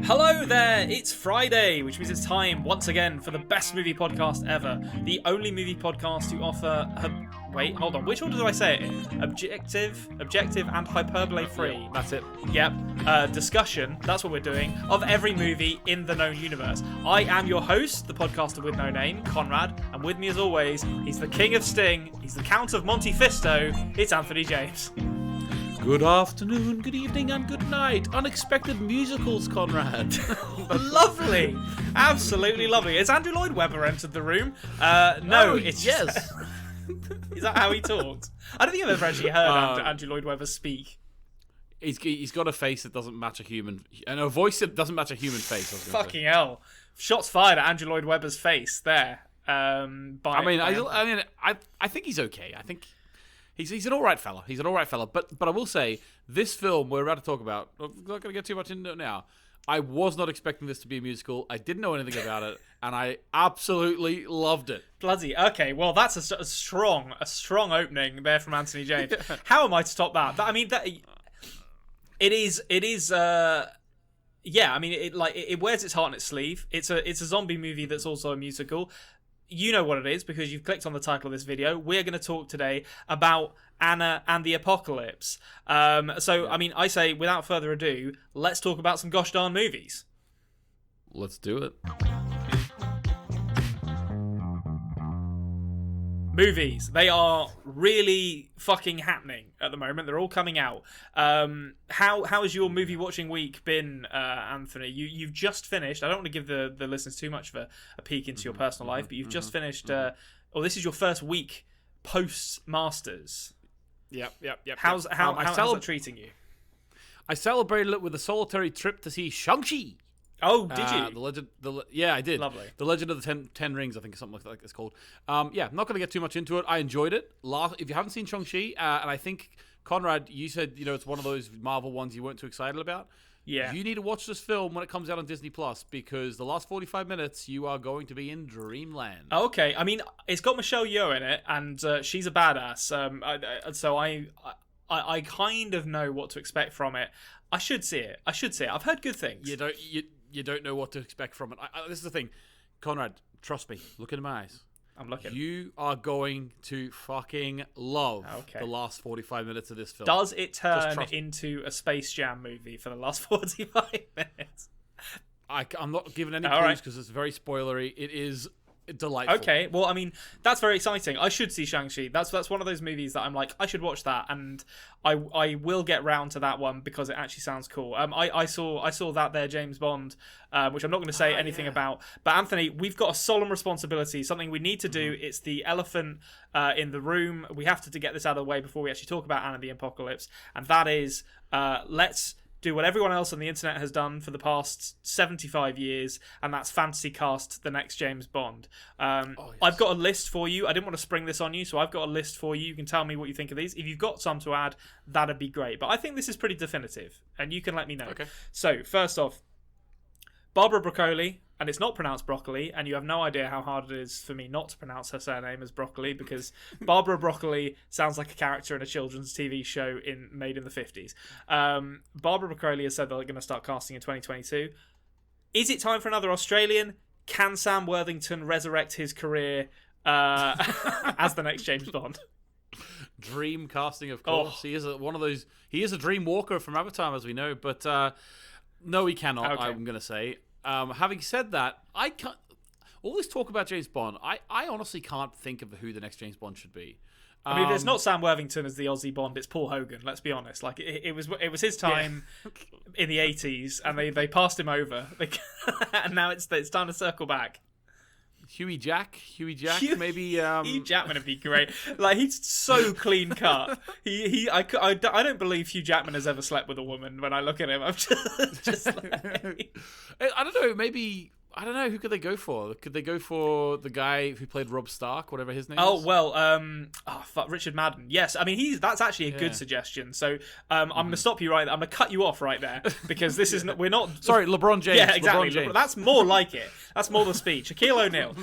Hello there, it's Friday, which means it's time once again for the best movie podcast ever. The only movie podcast to offer... Wait, hold on, which order do I say it in? Objective, and hyperbole free. Yeah, that's it. Yep. Discussion, that's what we're doing, of every movie in the known universe. I am your host, the podcaster with no name, Konrad, and with me as always, he's the king of Sting, he's the Count of Monte Fisto, it's Anthony James. Good afternoon, good evening, and good night. Unexpected musicals, Conrad. Lovely. Absolutely lovely. Has Andrew Lloyd Webber entered the room? No, it's just... yes. Is that how he talks? I don't think I've ever actually heard Andrew Lloyd Webber speak. He's got a face that doesn't match a human... and a voice that doesn't match a human face. Fucking hell. Shots fired at Andrew Lloyd Webber's face there. I think he's okay. I think... He's an all right fella. He's an all right fella. But I will say, this film we're about to talk about, I'm not going to get too much into it now. I was not expecting this to be a musical. I didn't know anything about it, and I absolutely loved it. Bloody okay. Well, that's a strong opening there from Anthony James. How am I to stop that? It is. Yeah. I mean, it wears its heart on its sleeve. It's a zombie movie that's also a musical. You know what it is because you've clicked on the title of this video. We're going to talk today about Anna and the Apocalypse. I say, without further ado, let's talk about some gosh darn movies. Let's do it. Movies. They are really fucking happening at the moment. They're all coming out. How has your movie watching week been, Anthony? You've just finished. I don't want to give the listeners too much of a peek into your personal life, but you've just finished. This is your first week post Masters. Yep. How's that treating you? I celebrated it with a solitary trip to see Shang-Chi. Oh, did you? Yeah, I did. Lovely. The Legend of the Ten Rings, I think, something like it's called. I'm not going to get too much into it. I enjoyed it. If you haven't seen Shang-Chi, and I think, Conrad, you said, it's one of those Marvel ones you weren't too excited about. Yeah. You need to watch this film when it comes out on Disney Plus because the last 45 minutes, you are going to be in dreamland. Okay. I mean, it's got Michelle Yeoh in it, and she's a badass. I kind of know what to expect from it. I should see it. I've heard good things. You don't know what to expect from it. This is the thing. Conrad, trust me. Look into my eyes. I'm looking. You are going to fucking love the last 45 minutes of this film. Does it turn into a Space Jam movie for the last 45 minutes? I'm not giving any clues because it's very spoilery. It is delightful. Okay, well, I mean, that's very exciting. I should see Shang-Chi. That's one of those movies that I'm like, I should watch that, and I will get round to that one because it actually sounds cool. I saw that there, James Bond, which I'm not going to say anything about. But Anthony, we've got a solemn responsibility, something we need to do. It's the elephant in the room. We have to get this out of the way before we actually talk about Anna and the Apocalypse, and that is let's do what everyone else on the internet has done for the past 75 years, and that's fantasy cast the next James Bond. Yes. I've got a list for you. I didn't want to spring this on you, so I've got a list for you. You can tell me what you think of these. If you've got some to add, that'd be great. But I think this is pretty definitive, and you can let me know. Okay. So, first off, Barbara Broccoli, and it's not pronounced broccoli, and you have no idea how hard it is for me not to pronounce her surname as broccoli, because Barbara Broccoli sounds like a character in a children's TV show made in the 50s. Barbara Broccoli has said they're going to start casting in 2022. Is it time for another Australian? Can Sam Worthington resurrect his career as the next James Bond? Dream casting, of course. He is one of those. He is a dream walker from Avatar, as we know, but no, he cannot. Okay. I'm going to say. Having said that, I can't. All this talk about James Bond, I honestly can't think of who the next James Bond should be. I mean, it's not Sam Worthington as the Aussie Bond; it's Paul Hogan. Let's be honest. Like it was his time in the 80s, and they passed him over, and now it's time to circle back. Huey Jack, maybe. Hugh Jackman would be great. Like, he's so clean cut. I don't believe Hugh Jackman has ever slept with a woman. When I look at him, I'm just like... I don't know. Maybe I don't know. Who could they go for? Could they go for the guy who played Rob Stark, whatever his name is? Oh, well, Richard Madden. Yes, I mean, that's actually a good suggestion. So I'm going to stop you right there. I'm going to cut you off right there because this is we're not... Sorry, LeBron James. Yeah, exactly. LeBron James. That's more like it. That's more the speech. Shaquille O'Neal.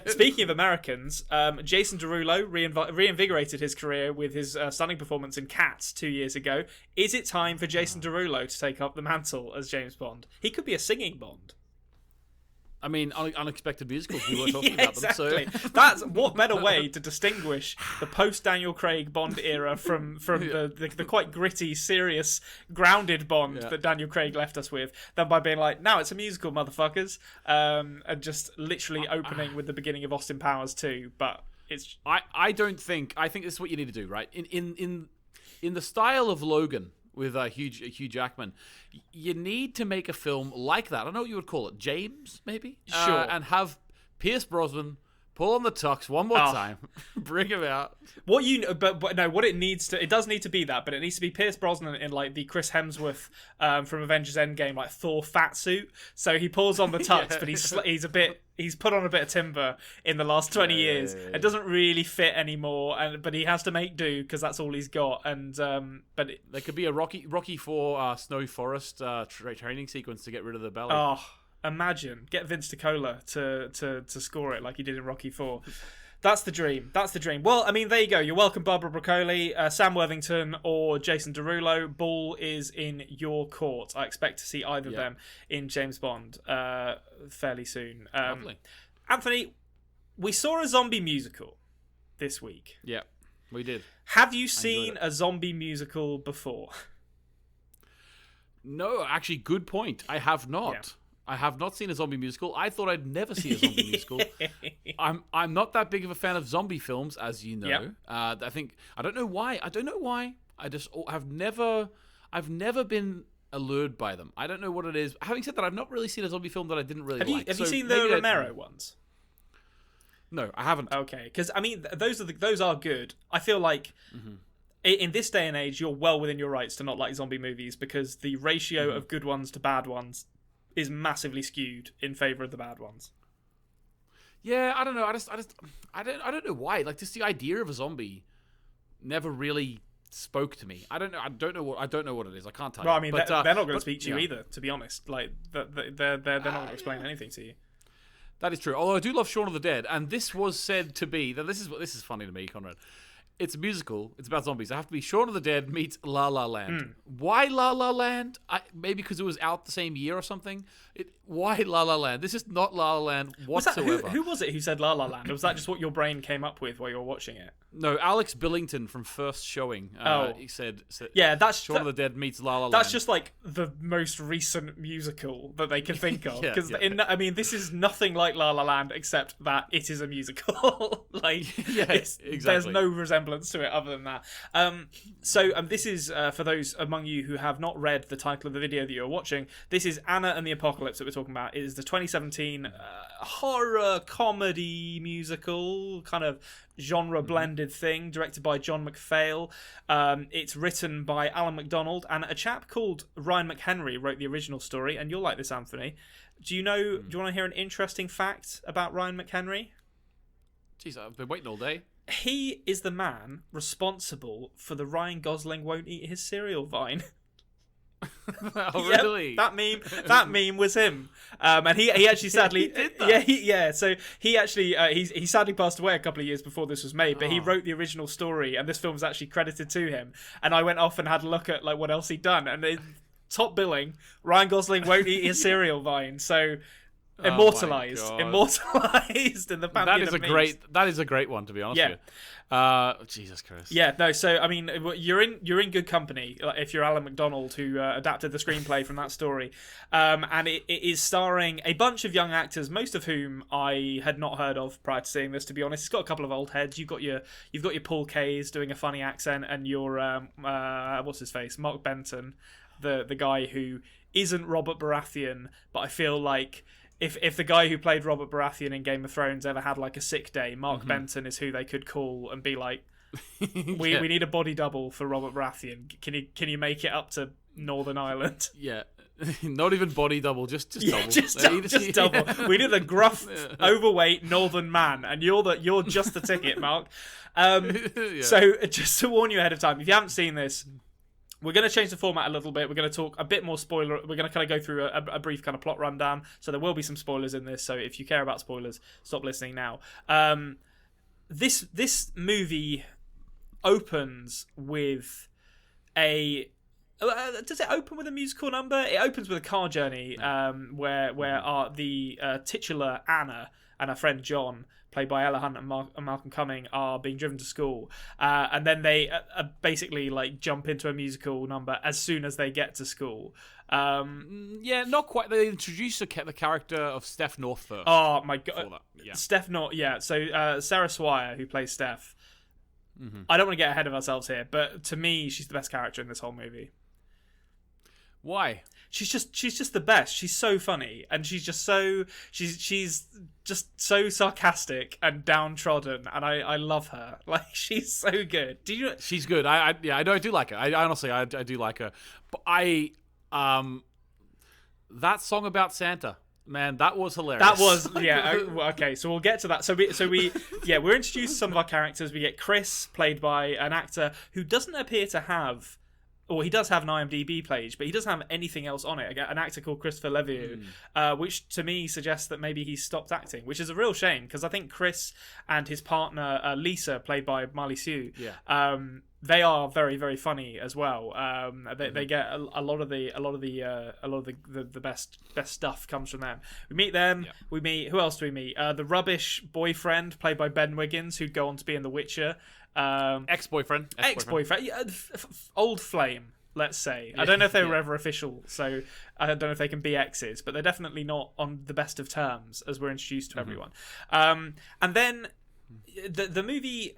Speaking of Americans, Jason Derulo reinvigorated his career with his stunning performance in Cats 2 years ago. Is it time for Jason Derulo to take up the mantle as James Bond? He could be a singing Bond. I mean, unexpected musicals. We were talking about them. Exactly. So that's what better way to distinguish the post Daniel Craig Bond era from the quite gritty, serious, grounded Bond that Daniel Craig left us with than by being like, now it's a musical, motherfuckers, and just literally opening with the beginning of Austin Powers 2. But it's I think this is what you need to do, right? In the style of Logan. With Hugh Jackman, you need to make a film like that. I don't know what you would call it, James, maybe. Sure. And have Pierce Brosnan pull on the tux one more time, bring him out. What it does need to be that, but it needs to be Pierce Brosnan in like the Chris Hemsworth from Avengers Endgame, like Thor fat suit. So he pulls on the tux, but he's put on a bit of timber in the last 20 years. Yeah. It doesn't really fit anymore, but he has to make do because that's all he's got. And there could be a Rocky IV Snowy Forest training sequence to get rid of the belly. Oh, imagine get Vince DiCola to score it like he did in Rocky IV. That's the dream. Well, I mean, there you go. You're welcome, Barbara Broccoli, Sam Worthington, or Jason Derulo. Ball is in your court. I expect to see either of them in James Bond fairly soon. Lovely. Anthony, we saw a zombie musical this week. Yeah, we did. Have you seen a zombie musical before? No, actually, good point. I have not. Yeah. I have not seen a zombie musical. I thought I'd never see a zombie musical. I'm not that big of a fan of zombie films, as you know. Yep. I don't know why. I just have never been allured by them. I don't know what it is. Having said that, I've not really seen a zombie film that I didn't really like. Have you seen the Romero ones? No, I haven't. Okay, because I mean, those are good. I feel like. Mm-hmm. In this day and age, you're well within your rights to not like zombie movies because the ratio of good ones to bad ones is massively skewed in favor of the bad ones. Yeah, I don't know. I don't know why. Like, just the idea of a zombie never really spoke to me. I don't know what it is. I can't tell you. I mean, they're not going to speak to you either. To be honest, like they're not going to explain anything to you. That is true. Although I do love Shaun of the Dead, and this was said to be. This is funny to me, Conrad. It's a musical. It's about zombies. It have to be Shaun of the Dead meets La La Land. Why La La Land? Maybe because it was out the same year or something. Why La La Land? This is not La La Land whatsoever. Who was it who said La La Land? Or was that just what your brain came up with while you were watching it? No, Alex Billington from First Showing. He said that's Shaun of the Dead meets La La Land. That's just like the most recent musical that they can think of. I mean, this is nothing like La La Land except that it is a musical. Exactly. There's no resemblance to it other than that. This is for those among you who have not read the title of the video that you're watching. This is Anna and the Apocalypse that we're talking about. It is the 2017 horror comedy musical kind of genre blended thing directed by John McPhail. It's written by Alan MacDonald, and a chap called Ryan McHenry wrote the original story. And you'll like this, Anthony. Do you want to hear an interesting fact about Ryan McHenry? Jeez, I've been waiting all day. He is the man responsible for the Ryan Gosling won't eat his cereal vine. Oh, really? That meme was him. And he actually sadly he did that. So he actually he sadly passed away a couple of years before this was made, but he wrote the original story, and this film was actually credited to him. And I went off and had a look at like what else he'd done, and top billing, Ryan Gosling won't eat his cereal vine. So immortalized in the pantheon of memes. That is a great one, to be honest with you. Jesus Christ. Yeah, no. So I mean, you're in good company if you're Alan MacDonald, who adapted the screenplay from that story, and it is starring a bunch of young actors, most of whom I had not heard of prior to seeing this. To be honest, it's got a couple of old heads. You've got your Paul Kays doing a funny accent, and your what's his face, Mark Benton, the guy who isn't Robert Baratheon, but I feel like. If the guy who played Robert Baratheon in Game of Thrones ever had like a sick day, Mark Benton is who they could call and be like, we need a body double for Robert Baratheon. Can you make it up to Northern Ireland? Yeah. Not even body double, just double. Just double. We need a gruff, overweight northern man, and you're just the ticket, Mark. So just to warn you ahead of time, if you haven't seen this, we're going to change the format a little bit. We're going to talk a bit more spoiler. We're going to kind of go through a brief kind of plot rundown. So there will be some spoilers in this. So if you care about spoilers, stop listening now. This movie opens with a. Does it open with a musical number? It opens with a car journey where the titular Anna and her friend John, played by Ella Hunt and Malcolm Cumming, are being driven to school, and then they basically like jump into a musical number as soon as they get to school. Not quite. They introduce the character of Steph North first. Oh my god, Steph North. Yeah, so Sarah Swire, who plays Steph. Mm-hmm. I don't want to get ahead of ourselves here, but to me, she's the best character in this whole movie. Why? She's just the best. She's so funny, and she's just so sarcastic and downtrodden, and I love her. Like, she's so good. Do you? She's good. I do like her. I honestly do like her. But that song about Santa, man, that was hilarious. That was okay. So we'll get to that. So we're introduced to some of our characters. We get Chris, played by an actor who doesn't appear to have. Well, he does have an IMDb page, but he doesn't have anything else on it. An actor called Christopher Levieux, which to me suggests that maybe he's stopped acting, which is a real shame because I think Chris and his partner Lisa, played by Marley Sue, they are very, very funny as well. They get a lot of the best stuff comes from them. We meet them. Yeah. We meet, who else do we meet? The rubbish boyfriend, played by Ben Wiggins, who'd go on to be in The Witcher. Ex-boyfriend. Old flame, let's say. I don't know if they were ever official, so I don't know if they can be exes, but they're definitely not on the best of terms as we're introduced to everyone. And then the movie,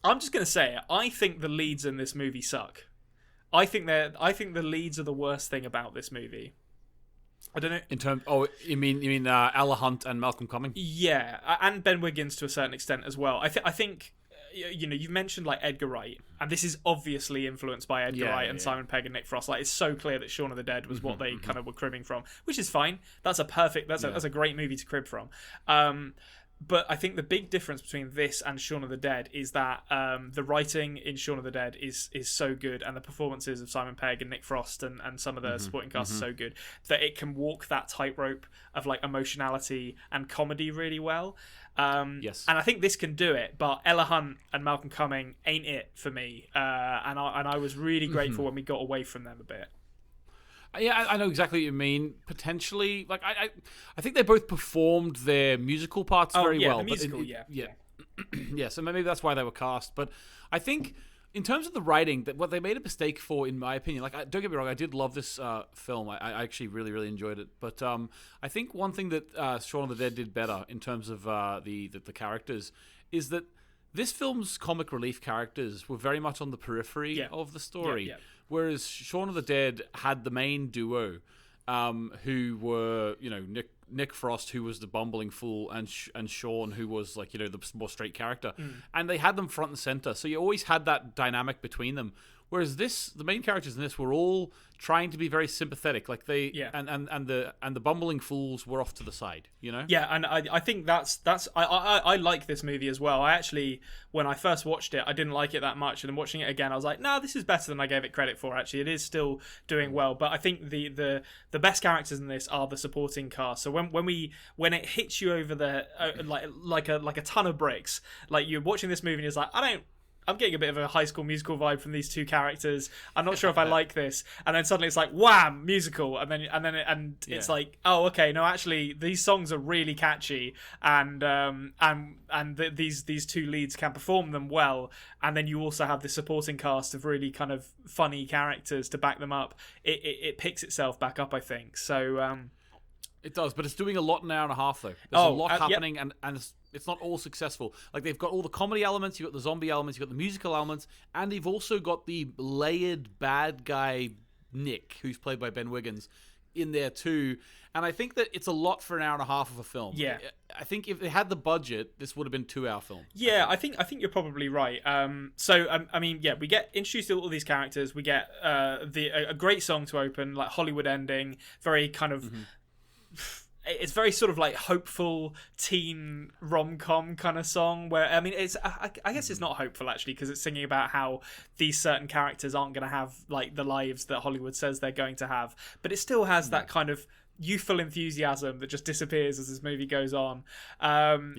I'm just going to say it, I think the leads in this movie suck. I think the leads are the worst thing about this movie. I don't know. You mean Ella Hunt and Malcolm Cumming? Yeah, and Ben Wiggins to a certain extent as well. I think you've mentioned like Edgar Wright, and this is obviously influenced by Edgar Wright and Simon Pegg and Nick Frost. Like, it's so clear that Shaun of the Dead was what they kind of were cribbing from, which is fine. That's a great movie to crib from. But I think the big difference between this and Shaun of the Dead is that the writing in Shaun of the Dead is so good, and the performances of Simon Pegg and Nick Frost and some of the supporting cast are so good that it can walk that tightrope of like emotionality and comedy really well. Yes, and I think this can do it, but Ella Hunt and Malcolm Cumming ain't it for me. And I was really grateful when we got away from them a bit. Yeah, I know exactly what you mean. Potentially, like I think they both performed their musical parts very well. The musical, yeah. So maybe that's why they were cast. But I think in terms of the writing, that what they made a mistake for, in my opinion, like don't get me wrong, I did love this film. I actually really, really enjoyed it. But I think one thing that Shaun of the Dead did better in terms of the characters is that this film's comic relief characters were very much on the periphery of the story. Yeah. Whereas Shaun of the Dead had the main duo, who were, Nick Frost, who was the bumbling fool, and Shaun, who was like, the more straight character. And they had them front and center. So you always had that dynamic between them. Whereas the main characters in this were all trying to be very sympathetic, like and the bumbling fools were off to the side, Yeah, and I think that's I like this movie as well. I actually, when I first watched it, I didn't like it that much, and then watching it again, I was like, no, this is better than I gave it credit for. Actually, it is still doing well, but I think the best characters in this are the supporting cast. So when it hits you over the like a ton of bricks, like you're watching this movie and it's like, I'm getting a bit of a High School Musical vibe from these two characters. I'm not sure if I like this. And then suddenly it's like, wham, musical. And it's like, oh, okay, no, actually, these songs are really catchy, and these two leads can perform them well. And then you also have the supporting cast of really kind of funny characters to back them up. It picks itself back up, I think. So it does, but it's doing a lot in an hour and a half, though. There's a lot happening, and it's not all successful. Like, they've got all the comedy elements, you've got the zombie elements, you've got the musical elements, and you've also got the layered bad guy Nick, who's played by Ben Wiggins, in there too. And I think that it's a lot for an hour and a half of a film. Yeah. I think if they had the budget, this would have been 2-hour film. Yeah, I think you're probably right. I mean, yeah, we get introduced to all these characters. We get a great song to open, like Hollywood ending, very kind of. It's very sort of like hopeful teen rom-com kind of song where, I mean, it's I guess it's not hopeful actually, because it's singing about how these certain characters aren't going to have like the lives that Hollywood says they're going to have, but it still has that kind of youthful enthusiasm that just disappears as this movie goes on. And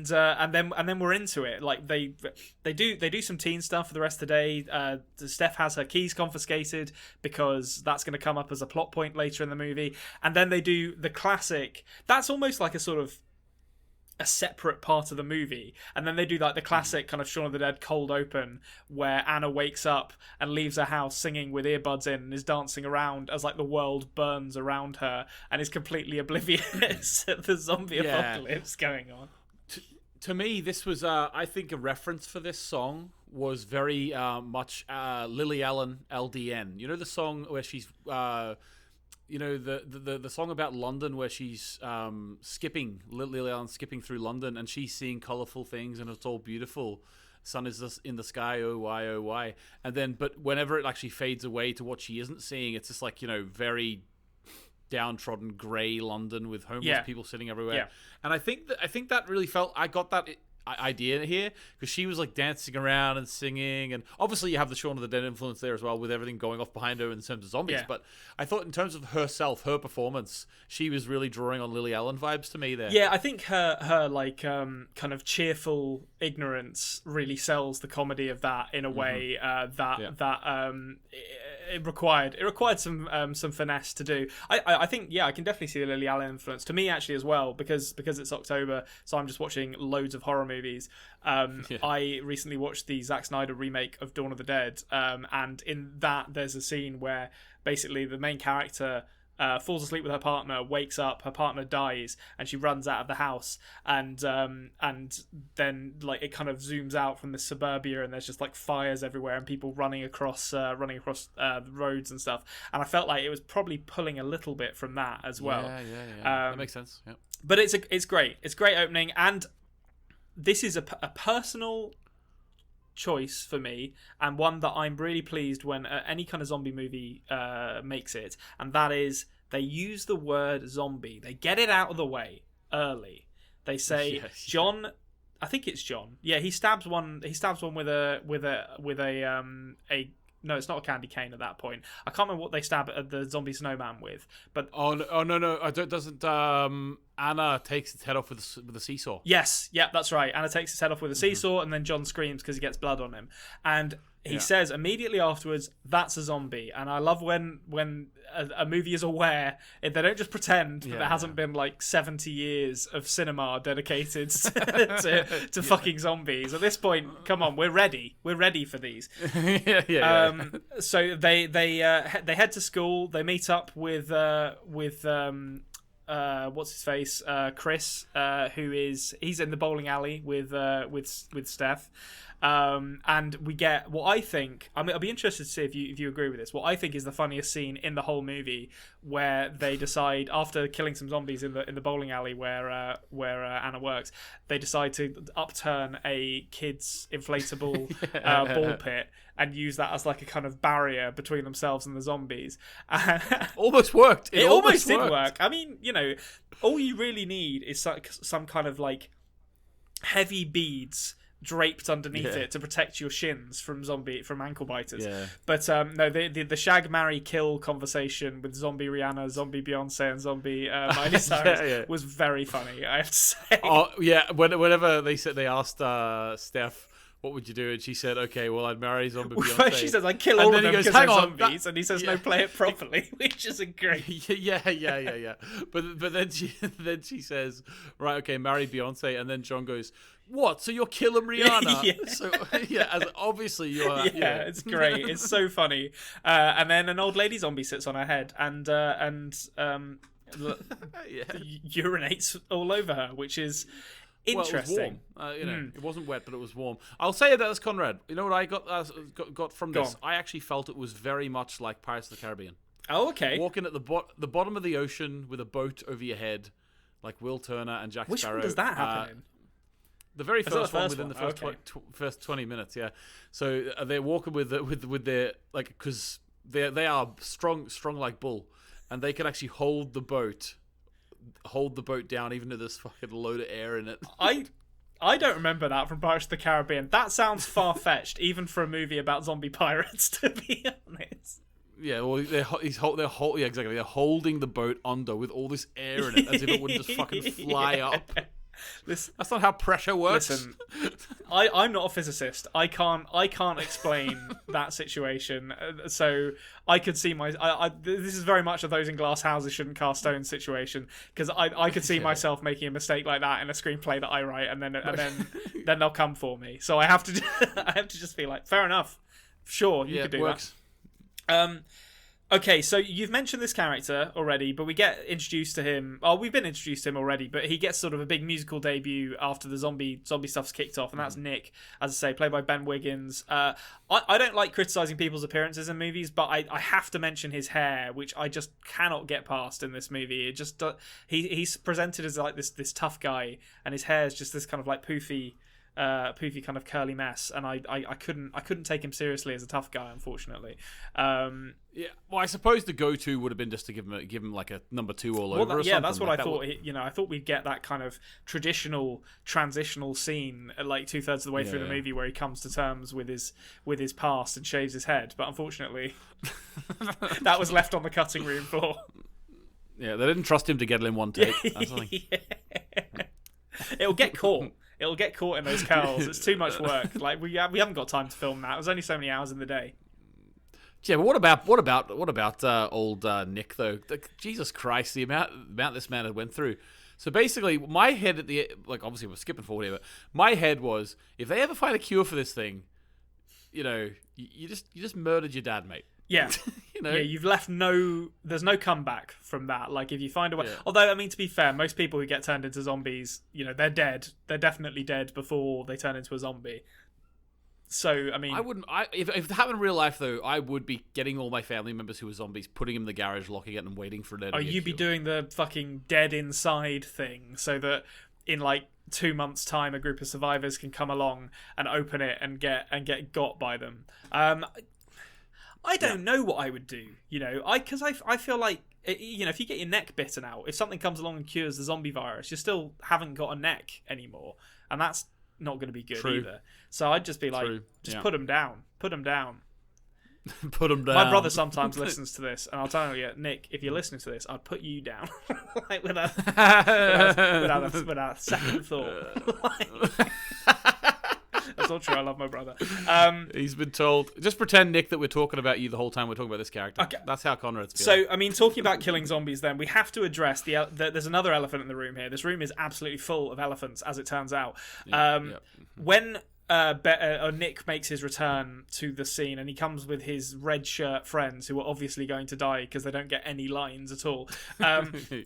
then we're into it. Like they do some teen stuff for the rest of the day. Steph has her keys confiscated because that's going to come up as a plot point later in the movie. And then they do the classic. That's almost like a sort of a separate part of the movie, and then they do like the classic kind of Shaun of the Dead cold open where Anna wakes up and leaves her house singing with earbuds in and is dancing around as like the world burns around her and is completely oblivious at the zombie apocalypse going on. To me, this was I think a reference for this song was very much Lily Allen LDN. You know the song where she's you know, the song about London where she's skipping, Lily Allen skipping through London, and she's seeing colourful things and it's all beautiful. Sun is in the sky, oh why. And then, but whenever it actually fades away to what she isn't seeing, it's just like, you know, very downtrodden grey London with homeless people sitting everywhere. Yeah. And I think that really felt, I got that idea here because she was like dancing around and singing, and obviously you have the Shaun of the Dead influence there as well with everything going off behind her in terms of zombies. But I thought in terms of herself, her performance, she was really drawing on Lily Allen vibes to me there. Yeah, I think her like kind of cheerful ignorance really sells the comedy of that in a way it required some finesse to do. I think I can definitely see the Lily Allen influence to me actually as well because it's October, so I'm just watching loads of horror movies. I recently watched the Zack Snyder remake of Dawn of the Dead, and in that there's a scene where basically the main character falls asleep with her partner, wakes up, her partner dies, and she runs out of the house, and then like it kind of zooms out from the suburbia, and there's just like fires everywhere and people running across the roads and stuff. And I felt like it was probably pulling a little bit from that as well. That makes sense. Yeah. But it's great. It's great opening, and this is a personal choice for me, and one that I'm really pleased when any kind of zombie movie makes it, and that is they use the word zombie. They get it out of the way early. They say John, I think it's John. Yeah, he stabs one with a no, it's not a candy cane at that point. I can't remember what they stab at the zombie snowman with, but no, doesn't Anna takes its head off with a seesaw? Yes, yeah, that's right. Anna takes his head off with a seesaw, and then John screams because he gets blood on him, and he says immediately afterwards, "That's a zombie." And I love when a movie is aware, they don't just pretend that there hasn't been like 70 years of cinema dedicated to fucking zombies. At this point, come on, we're ready for these. So they head to school. They meet up with what's his face, Chris, he's in the bowling alley with Steph. And we get what I think. I mean, I'll be interested to see if you agree with this. What I think is the funniest scene in the whole movie, where they decide after killing some zombies in the bowling alley where Anna works, they decide to upturn a kid's inflatable ball pit and use that as like a kind of barrier between themselves and the zombies. Almost worked. It almost did work. I mean, you know, all you really need is some kind of like heavy beads draped underneath it to protect your shins from ankle biters. But no, the shag, marry, kill conversation with zombie Rihanna, zombie Beyonce, and zombie Miley Cyrus was very funny, I have to say. Oh yeah, whenever they asked Steph, what would you do? And she said, okay, well, I'd marry zombie Beyonce. She says, I'd kill all of them because they're zombies. And he says, no, play it properly, which isn't great. Yeah. But then she says, right, okay, marry Beyonce. And then John goes, what? So you're killing Rihanna? So obviously you are. Yeah, it's great. It's so funny. And then an old lady zombie sits on her head and urinates all over her, which is interesting. Well, it was warm. It wasn't wet, but it was warm. I'll say that as Conrad. You know what I got from this? I actually felt it was very much like Pirates of the Caribbean. Oh, okay. Walking at the bottom of the ocean with a boat over your head, like Will Turner and Jack Which Sparrow. one does that happen in? The very first one first within one? the first 20 minutes, yeah. So they're walking with their, like, because they are strong like bull, and they can actually hold the boat down even though there's fucking load of air in it. I don't remember that from Pirates of the Caribbean. That sounds far-fetched, even for a movie about zombie pirates, to be honest. Yeah, well, exactly. They're holding the boat under with all this air in it, as if it wouldn't just fucking fly up. That's not how pressure works. Listen, I'm not a physicist. I can't explain that situation. So I could see this is very much of those in glass houses shouldn't cast stones situation, because I could see myself making a mistake like that in a screenplay that I write, and then they'll come for me. So I have to just be like, fair enough, sure, you could do works. That. Okay, so you've mentioned this character already, but we get introduced to him. Oh, we've been introduced to him already, but he gets sort of a big musical debut after the zombie stuff's kicked off, and that's Nick, as I say, played by Ben Wiggins. I don't like criticizing people's appearances in movies, but I have to mention his hair, which I just cannot get past in this movie. It just he's presented as like this tough guy, and his hair is just this kind of like poofy kind of curly mess, and I couldn't take him seriously as a tough guy, unfortunately. Yeah, well, I suppose the go-to would have been just to give him like a number 2 all over. Yeah, that's what I thought. I thought we'd get that kind of traditional transitional scene, like 2/3 of the way through the movie, where he comes to terms with his past and shaves his head. But unfortunately, that was left on the cutting room floor. Yeah, they didn't trust him to get it in one take. That's It'll get caught. It'll get caught in those curls. It's too much work. Like we haven't got time to film that. There's only so many hours in the day. Yeah, but what about old Nick though? Jesus Christ, the amount this man had went through. So basically, my head obviously we're skipping forward here, but my head was, if they ever find a cure for this thing, you just murdered your dad, mate. Yeah. Yeah, you've left there's no comeback from that. Like, if you find a way, although, I mean, to be fair, most people who get turned into zombies, they're dead. They're definitely dead before they turn into a zombie. So, I mean, if it happened in real life though, I would be getting all my family members who were zombies, putting them in the garage, locking it, and waiting for it. Oh, you'd be doing the fucking dead inside thing, so that in like 2 months' time, a group of survivors can come along and open it and get got by them. I don't know what I would do, because I feel like, if you get your neck bitten out, if something comes along and cures the zombie virus, you still haven't got a neck anymore, and that's not going to be good either. So I'd just be like, put them down. Put them down. Put them down. My brother sometimes listens to this, and I'll tell you, Nick, if you're listening to this, I'd put you down. Like, without a second thought. That's not true. I love my brother. He's been told, just pretend, Nick, that we're talking about you the whole time we're talking about this character. Okay. That's how Konrad's feeling. So, I mean, talking about killing zombies, then, we have to address there's another elephant in the room here. This room is absolutely full of elephants, as it turns out. When Nick makes his return to the scene, and he comes with his red shirt friends who are obviously going to die because they don't get any lines at all.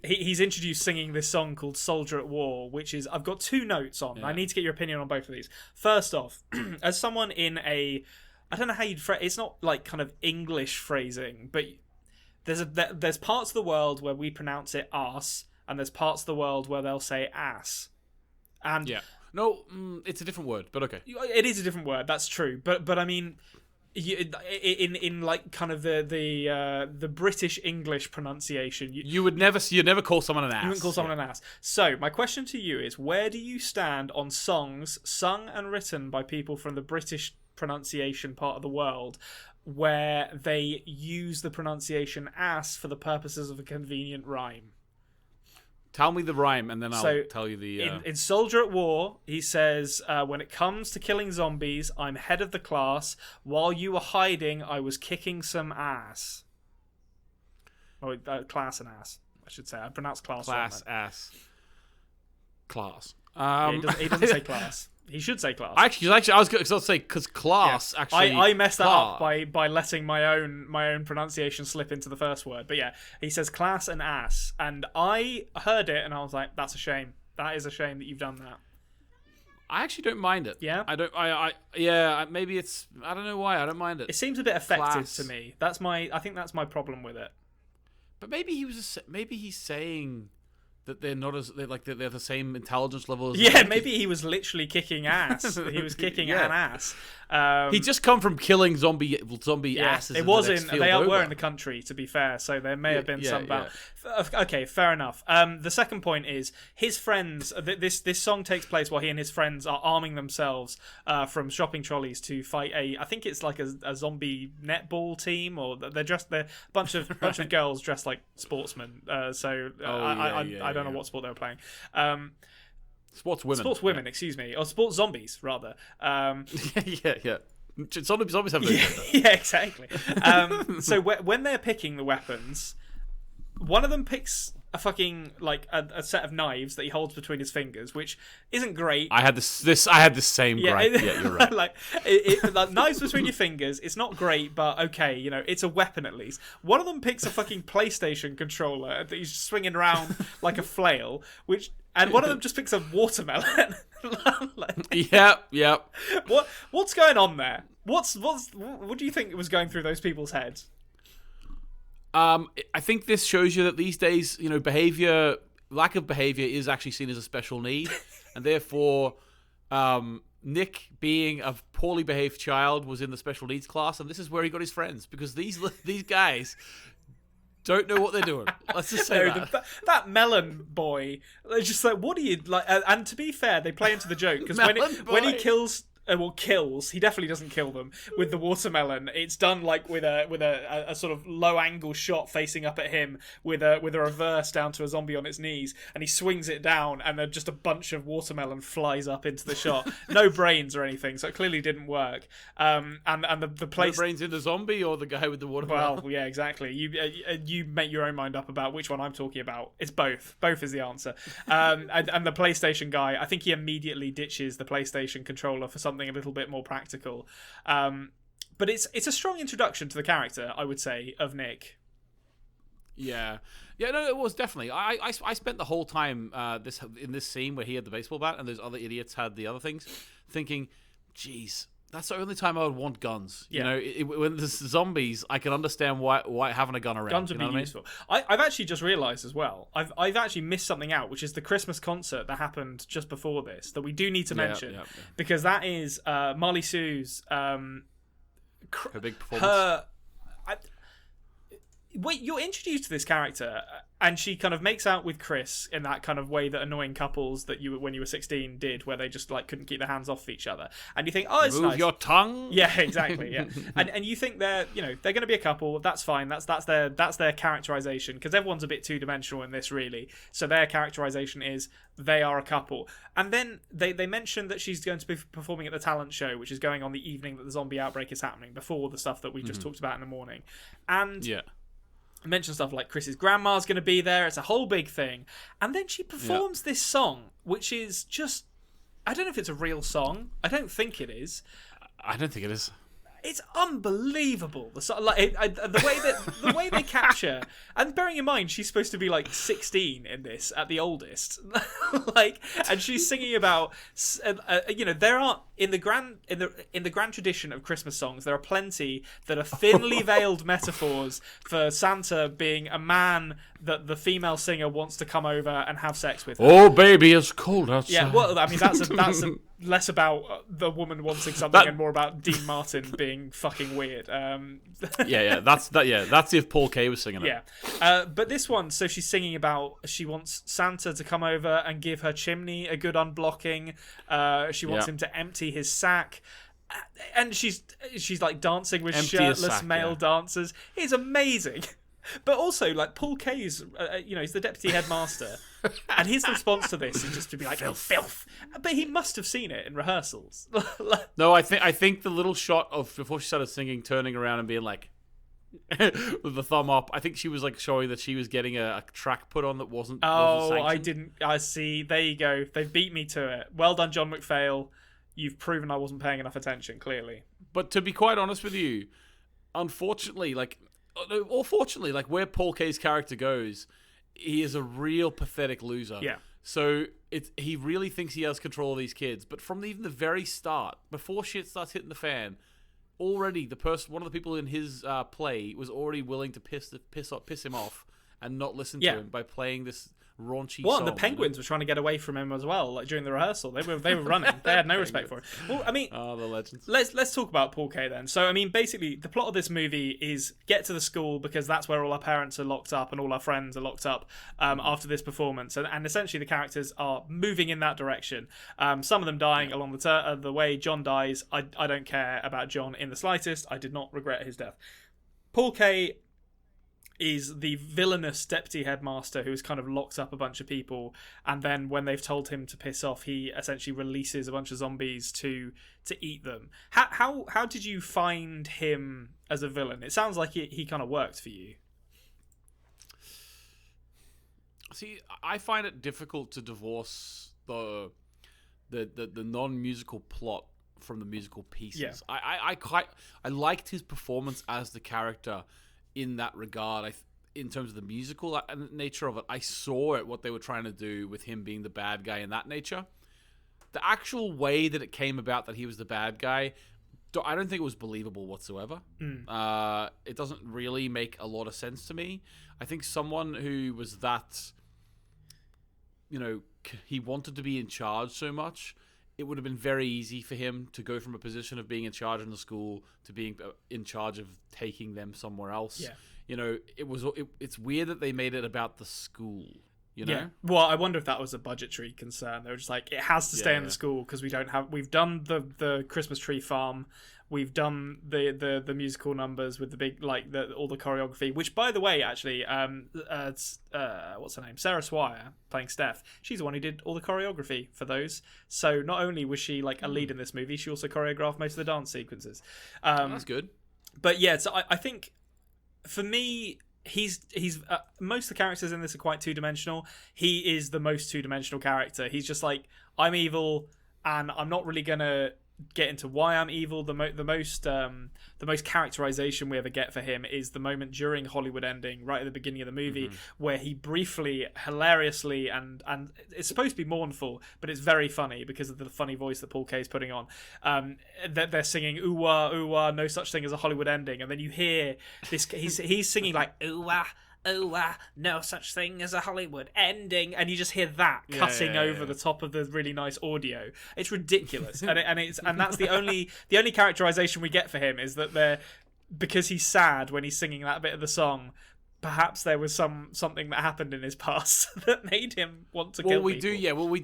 He's introduced singing this song called Soldier at War, which is, I've got 2 notes on. I need to get your opinion on both of these. First off, as someone in I don't know how you'd phrase, it's not like kind of English phrasing, but there's parts of the world where we pronounce it arse, and there's parts of the world where they'll say ass. And no, it's a different word, but okay. It is a different word. That's true, but I mean, in like kind of the British English pronunciation, you'd never call someone an ass. You wouldn't call someone an ass. So my question to you is, where do you stand on songs sung and written by people from the British pronunciation part of the world, where they use the pronunciation ass for the purposes of a convenient rhyme? Tell me the rhyme, and then I'll tell you the... In Soldier at War, he says, when it comes to killing zombies, I'm head of the class. While you were hiding, I was kicking some ass. Oh, class and ass, I should say. I pronounce class wrong. Class, ass. Class. He doesn't say class. He should say class. Actually, I was going to say, because class, actually... I messed that up by letting my own pronunciation slip into the first word. But yeah, he says class and ass. And I heard it, and I was like, that's a shame. That is a shame that you've done that. I actually don't mind it. Yeah? Maybe it's... I don't know why. I don't mind it. It seems a bit effective to me. I think that's my problem with it. But maybe he's saying that they're not as they're the same intelligence level as maybe he was literally kicking ass. He was kicking an ass. He'd just come from killing zombie asses. It wasn't. They were in the country, to be fair, so there may have been some battle. Okay, fair enough. The second point is his friends. This song takes place while he and his friends are arming themselves from shopping trolleys to fight I think it's like a zombie netball team, or they're a bunch of girls dressed like sportsmen. I don't know what sport they were playing. Sports women, excuse me, or sports zombies rather. Yeah. Zombies have yeah, exactly. So when they're picking the weapons, one of them picks a fucking a set of knives that he holds between his fingers, which isn't great. I had the same gripe. Yeah, you're right. like knives between your fingers. It's not great, but okay, it's a weapon at least. One of them picks a fucking PlayStation controller that he's swinging around like a flail, and one of them just picks a watermelon. Yep. What's going on there? What do you think was going through those people's heads? I think this shows you that these days, lack of behavior is actually seen as a special need, and therefore, Nick, being a poorly behaved child, was in the special needs class, and this is where he got his friends, because these guys don't know what they're doing. Let's just say that melon boy. They're just like, what are you like? And to be fair, they play into the joke because when he kills. He definitely doesn't kill them with the watermelon. It's done like with a sort of low angle shot facing up at him with a reverse down to a zombie on its knees, and he swings it down, and then just a bunch of watermelon flies up into the shot. No brains or anything, so it clearly didn't work. And the place. No brains in the zombie or the guy with the watermelon. Well, yeah, exactly. You make your own mind up about which one I'm talking about. It's both. Both is the answer. And the PlayStation guy, I think he immediately ditches the PlayStation controller for something a little bit more practical, but it's a strong introduction to the character, I would say, of Nick. No, it was definitely. I spent the whole time in this scene where he had the baseball bat and those other idiots had the other things, thinking, geez, that's the only time I would want guns. When there's zombies, I can understand why having a gun around. Guns would be useful. I've actually just realised as well, I've actually missed something out, which is the Christmas concert that happened just before this, that we do need to mention, because that is Marley Sue's her big performance. Wait, you're introduced to this character, and she kind of makes out with Chris in that kind of way that annoying couples that when you were 16 did, where they just couldn't keep their hands off each other. And you think, oh, it's Move nice. your tongue. Yeah, exactly. Yeah, and you think they're going to be a couple. That's fine. That's their characterization, because everyone's a bit two dimensional in this, really. So their characterization is they are a couple. And then they mention that she's going to be performing at the talent show, which is going on the evening that the zombie outbreak is happening, before the stuff that we just talked about in the morning. And mention stuff like Chris's grandma's going to be there. It's a whole big thing. And then she performs this song, which is just... I don't know if it's a real song. I don't think it is. I don't think it is. It's unbelievable. The way they capture, and bearing in mind she's supposed to be 16 in this at the oldest, and she's singing about, there are in the grand tradition of Christmas songs, there are plenty that are thinly veiled metaphors for Santa being a man that the female singer wants to come over and have sex with her. Oh, baby, it's cold outside. Yeah, well, I mean that's less about the woman wanting something and more about Dean Martin being fucking weird. That's if Paul Kay was singing it. Yeah, but this one, so she's singing about she wants Santa to come over and give her chimney a good unblocking. She wants him to empty his sack. And she's dancing with shirtless male dancers. It's amazing. But also, Paul Kay's, he's the deputy headmaster, and his response to this is just to be like, filth. But he must have seen it in rehearsals. No, I think the little shot of before she started singing, turning around and being like, with the thumb up, I think she was showing that she was getting a track put on that wasn't. I didn't. I see. There you go. They've beat me to it. Well done, John McPhail. You've proven I wasn't paying enough attention. Clearly. But to be quite honest with you, unfortunately, or fortunately, where Paul Kay's character goes, he is a real pathetic loser. Yeah. So he really thinks he has control of these kids, but from even the very start, before shit starts hitting the fan, already one of the people in his play was already willing to piss him off and not listen to him by playing this raunchy well, song. And the Penguins were trying to get away from him as well, like during the rehearsal. They were running. They had no respect for him. Well, I mean, the legends. Let's talk about Paul Kaye then. So, I mean, basically, the plot of this movie is get to the school because that's where all our parents are locked up and all our friends are locked up after this performance, and essentially the characters are moving in that direction. Some of them dying along the way. John dies. I don't care about John in the slightest. I did not regret his death. Paul Kaye is the villainous deputy headmaster who's kind of locked up a bunch of people, and then when they've told him to piss off, he essentially releases a bunch of zombies to eat them. How did you find him as a villain? It sounds like he kind of worked for you. See, I find it difficult to divorce the non-musical plot from the musical pieces. I liked his performance as the character in that regard. In terms of the musical nature of it, I saw it, what they were trying to do with him being the bad guy in that nature. The actual way that it came about that he was the bad guy, I don't think it was believable whatsoever. It doesn't really make a lot of sense to me. I think someone who was that, he wanted to be in charge so much, it would have been very easy for him to go from a position of being in charge in the school to being in charge of taking them somewhere else. Yeah. It's weird that they made it about the school. Yeah. Well, I wonder if that was a budgetary concern. They were just like, it has to stay in the school because we've done the Christmas tree farm. We've done the musical numbers with the big, all the choreography, which, by the way, actually, what's her name? Sarah Swire, playing Steph. She's the one who did all the choreography for those. So not only was she a lead in this movie, she also choreographed most of the dance sequences. That's good. But yeah, so I think, for me, he's most of the characters in this are quite two-dimensional. He is the most two-dimensional character. He's just like, I'm evil, and I'm not really gonna get into why I'm evil. The most characterization we ever get for him is the moment during Hollywood Ending, right at the beginning of the movie, where he briefly, hilariously, and it's supposed to be mournful, but it's very funny because of the funny voice that Paul Kaye is putting on. That they're singing "Ooh ah, ooh ah, no such thing as a Hollywood ending," and then you hear this. He's singing like "Ooh ah, oh, no such thing as a Hollywood ending," and you just hear that cutting over the top of the really nice audio. It's ridiculous, and that's the only characterization we get for him is that because he's sad when he's singing that bit of the song. Perhaps there was something that happened in his past that made him want to kill people.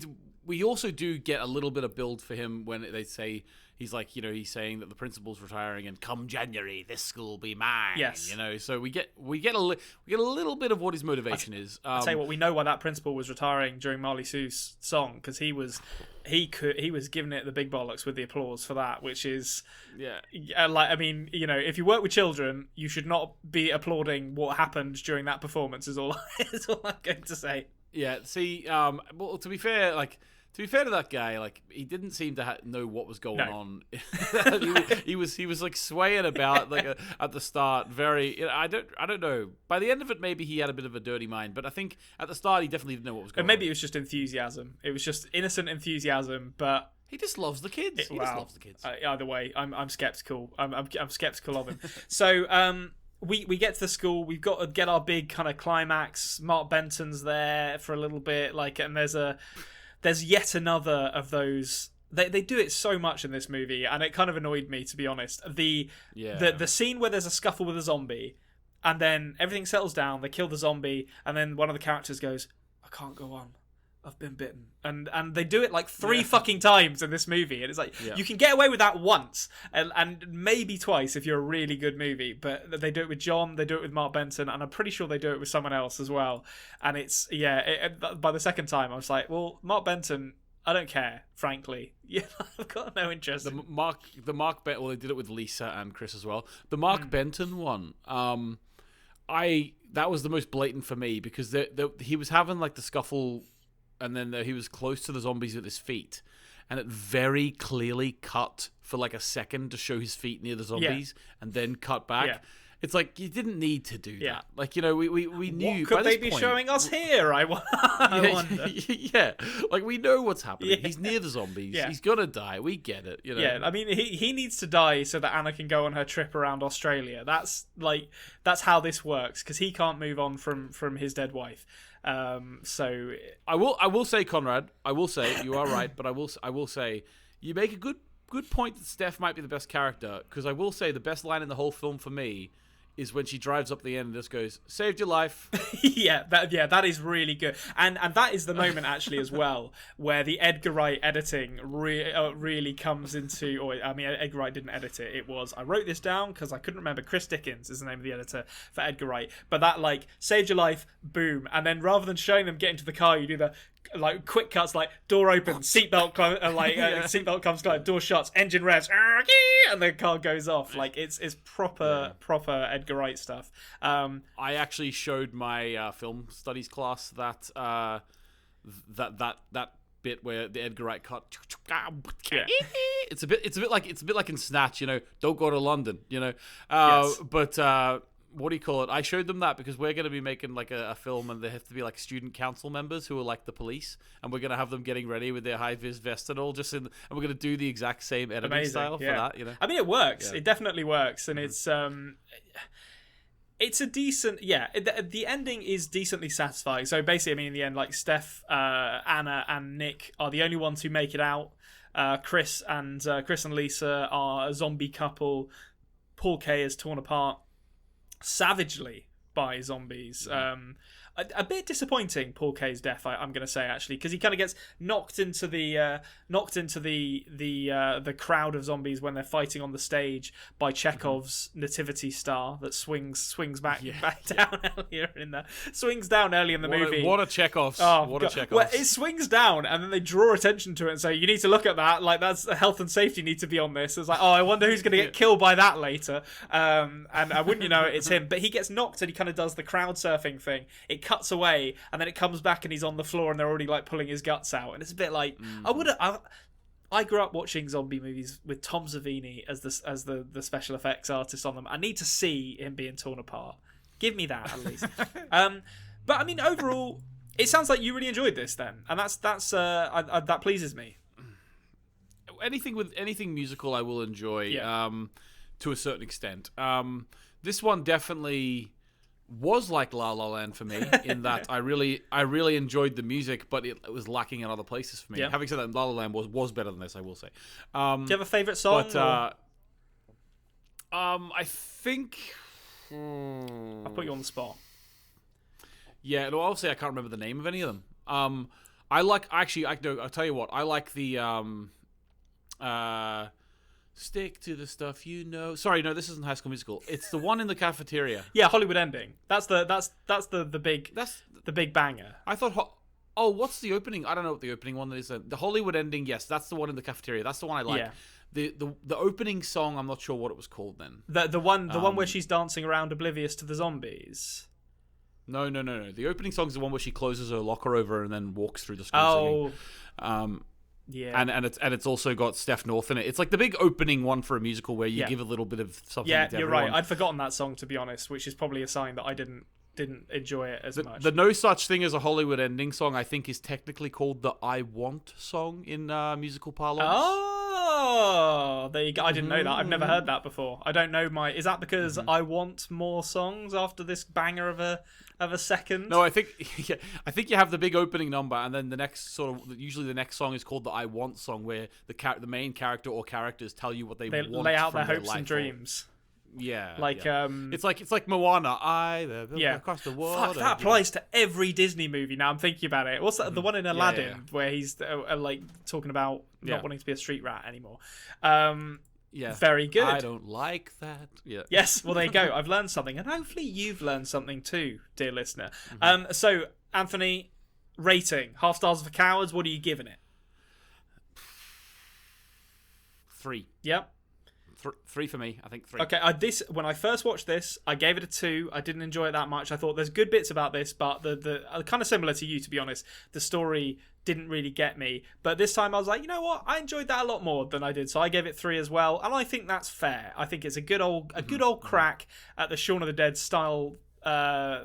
We also do get a little bit of build for him when they say he's like, he's saying that the principal's retiring and come January this school will be mine. Yes. So we get a little bit of what his motivation is. I'll tell you what, we know why that principal was retiring during Marley Sue's song, because he was giving it the big bollocks with the applause for that, which is if you work with children, you should not be applauding what happened during that performance. Is all I'm going to say. Yeah. See, well, to be fair, to that guy, he didn't seem to know what was going on. he was swaying about at the start. Very, I don't know. By the end of it, maybe he had a bit of a dirty mind. But I think at the start, he definitely didn't know what was going on. Maybe it was just enthusiasm. It was just innocent enthusiasm, but. He just loves the kids. Just loves the kids. Either way, I'm skeptical. I'm skeptical of him. So we get to the school. We've got to get our big kind of climax. Mark Benton's there for a little bit, and there's yet another of those. They do it so much in this movie, and it kind of annoyed me, to be honest. The scene where there's a scuffle with a zombie, and then everything settles down. They kill the zombie, and then one of the characters goes, "I can't go on. I've been bitten," and they do it 3 fucking times in this movie, and it's you can get away with that once and maybe twice if you're a really good movie, but they do it with John, they do it with Mark Benton, and I'm pretty sure they do it with someone else as well. And it's by the second time I was like, well, Mark Benton, I don't care, frankly. I've got no interest. The Mark Benton, well, they did it with Lisa and Chris as well. The Mark Benton one, that was the most blatant for me, because he was having the scuffle. And then he was close to the zombies with his feet, and it very clearly cut for a second to show his feet near the zombies, and then cut back. It's like you didn't need to do that. Like, you know, we knew. What could they be point, showing us here? I wonder. Yeah, like we know what's happening. Yeah. He's near the zombies. Yeah. He's gonna die. We get it. You know. Yeah, I mean, he needs to die so that Anna can go on her trip around Australia. That's how this works because he can't move on from his dead wife. So I will say, Konrad, I will say you are right, but I will say you make a good point that Steph might be the best character, because I will say the best line in the whole film for me is when she drives up the end and just goes, "Saved your life." that is really good, and that is the moment actually as well where the Edgar Wright editing really comes into. Or I mean, Edgar Wright didn't edit it. It was, I wrote this down because I couldn't remember. Chris Dickens is the name of the editor for Edgar Wright. But that like saved your life, boom, and then rather than showing them get into the car, you do the like quick cuts, like door opens, seatbelt seatbelt comes down, door shuts, engine revs, and the car goes off. Like it's proper Edgar Wright stuff. I actually showed my film studies class that bit where the Edgar Wright cut. It's a bit like in Snatch, you know, don't go to London, you know. Yes. But what do you call it? I showed them that because we're going to be making like a film, and they have to be like student council members who are like the police, and we're going to have them getting ready with their high-vis vest and all, and we're going to do the exact same editing style for that. You know, I mean, it works. Yeah. It definitely works, and it's a decent. Yeah, the ending is decently satisfying. So basically, I mean, in the end, like Steph, Anna, and Nick are the only ones who make it out. Chris and Lisa are a zombie couple. Paul Kay is torn apart savagely by zombies. A bit disappointing, Paul Kay's death, I'm going to say, actually, because he kind of gets knocked into the crowd of zombies when they're fighting on the stage by Chekhov's nativity star that swings back down earlier in the movie. What a Chekhov's! What a Chekhov's! Well, it swings down, and then they draw attention to it and say, "You need to look at that. Like that's health and safety need to be on this." It's like, oh, I wonder who's going to get killed by that later. And wouldn't you know it, it's him. But he gets knocked, and he kind of does the crowd surfing thing. It cuts away, and then it comes back, and he's on the floor, and they're already like pulling his guts out, and it's a bit like I grew up watching zombie movies with Tom Savini as the special effects artist on them. I need to see him being torn apart. Give me that at least. But I mean, overall, it sounds like you really enjoyed this then, and that pleases me. Anything musical, I will enjoy. Yeah. To a certain extent. This one definitely was like La La Land for me in that I really enjoyed the music, but it was lacking in other places for me. Yeah. Having said that, La La Land was better than this, I will say. Do you have a favourite song? But I think I'll put you on the spot. Yeah, no, obviously I can't remember the name of any of them. I'll tell you what, I like the stick to the stuff you know. Sorry, no, this isn't High School Musical. It's the one in the cafeteria. Yeah, Hollywood Ending. That's the big banger. I thought. What's the opening? I don't know what the opening one is. The Hollywood Ending. Yes, that's the one in the cafeteria. That's the one I like. Yeah. The opening song, I'm not sure what it was called then. The one where she's dancing around oblivious to the zombies. No. The opening song is the one where she closes her locker over and then walks through the school singing. Yeah, and it's also got Steph North in it. It's like the big opening one for a musical where you give a little bit of something. Yeah, to you're everyone. right. I'd forgotten that song, to be honest, which is probably a sign that I didn't enjoy it as much. The No Such Thing as a Hollywood Ending song, I think, is technically called the I Want song in musical parlance. Oh, there you go. I didn't know that. I've never heard that before. I don't know is that because I want more songs after this banger of a second? No, I think you have the big opening number, and then the next usually the next song is called the I Want song, where the main character or characters tell you what they want. Lay out their hopes and dreams. Yeah, it's like Moana. Across the water. Fuck, that applies to every Disney movie. Now I'm thinking about it. What's that? The one in Aladdin where he's like talking about not wanting to be a street rat anymore. Yeah, very good. I don't like that. Yeah. Yes. Well, there you go. I've learned something, and hopefully you've learned something too, dear listener. So Anthony, rating 5 stars for cowards. What are you giving it? 3. Yep. 3 for me. I think 3. Okay, when I first watched this, I gave it a 2. I didn't enjoy it that much. I thought there's good bits about this, but the kind of similar to you, to be honest. The story didn't really get me. But this time I was like, you know what? I enjoyed that a lot more than I did. So I gave it 3 as well. And I think that's fair. I think it's a good old crack at the Shaun of the Dead style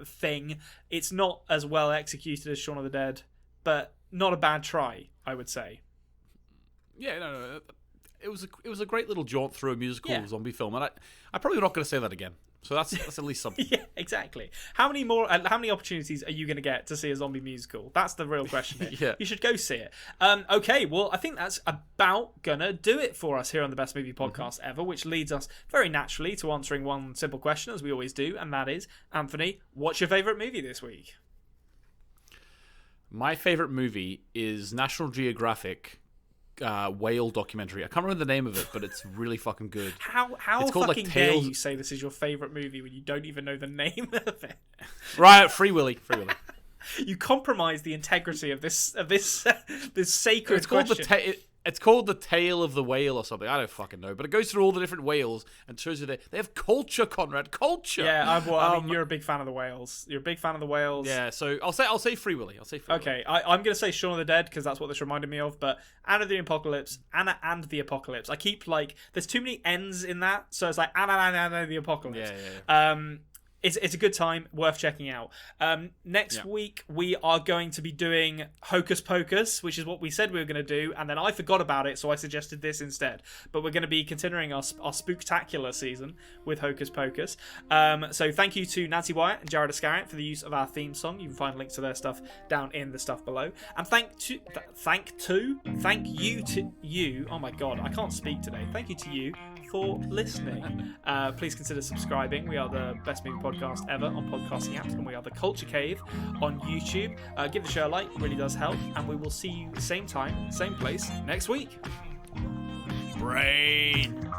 thing. It's not as well executed as Shaun of the Dead, but not a bad try, I would say. Yeah, no. It was a great little jaunt through a musical zombie film, and I'm probably not going to say that again. So that's at least something. Yeah, exactly. How many opportunities are you going to get to see a zombie musical? That's the real question here. Yeah. You should go see it. Okay, well, I think that's about gonna do it for us here on the Best Movie Podcast Ever, which leads us very naturally to answering one simple question, as we always do, and that is, Anthony, what's your favourite movie this week? My favourite movie is National Geographic whale documentary. I can't remember the name of it, but it's really fucking good. How it's called, fucking like, dare Tales... you say this is your favourite movie when you don't even know the name of it? Right, Free Willy. You compromise the integrity of this sacred it's called question. It's called The Tale of the Whale or something. I don't fucking know. But it goes through all the different whales and shows you they have culture, Konrad. Culture. Yeah, I mean, you're a big fan of the whales. You're a big fan of the whales. Yeah, so I'll say Free Willy. Okay, I'm going to say Shaun of the Dead because that's what this reminded me of. But Anna and the Apocalypse. I keep there's too many N's in that. So it's like Anna the Apocalypse. Yeah. It's a good time, worth checking out. Next week, we are going to be doing Hocus Pocus, which is what we said we were going to do, and then I forgot about it, so I suggested this instead. But we're going to be continuing our Spooktacular season with Hocus Pocus. So thank you to Nancy Wyatt and Jared Iscariot for the use of our theme song. You can find links to their stuff down in the stuff below. And thank you to you. Oh my god, I can't speak today. Thank you to you for listening. Please consider subscribing. We are the Best Movie Podcast Ever on podcasting apps, and we are the Culture Cave on YouTube. Give the show a like, it really does help, and we will see you same time, same place next week. Brain.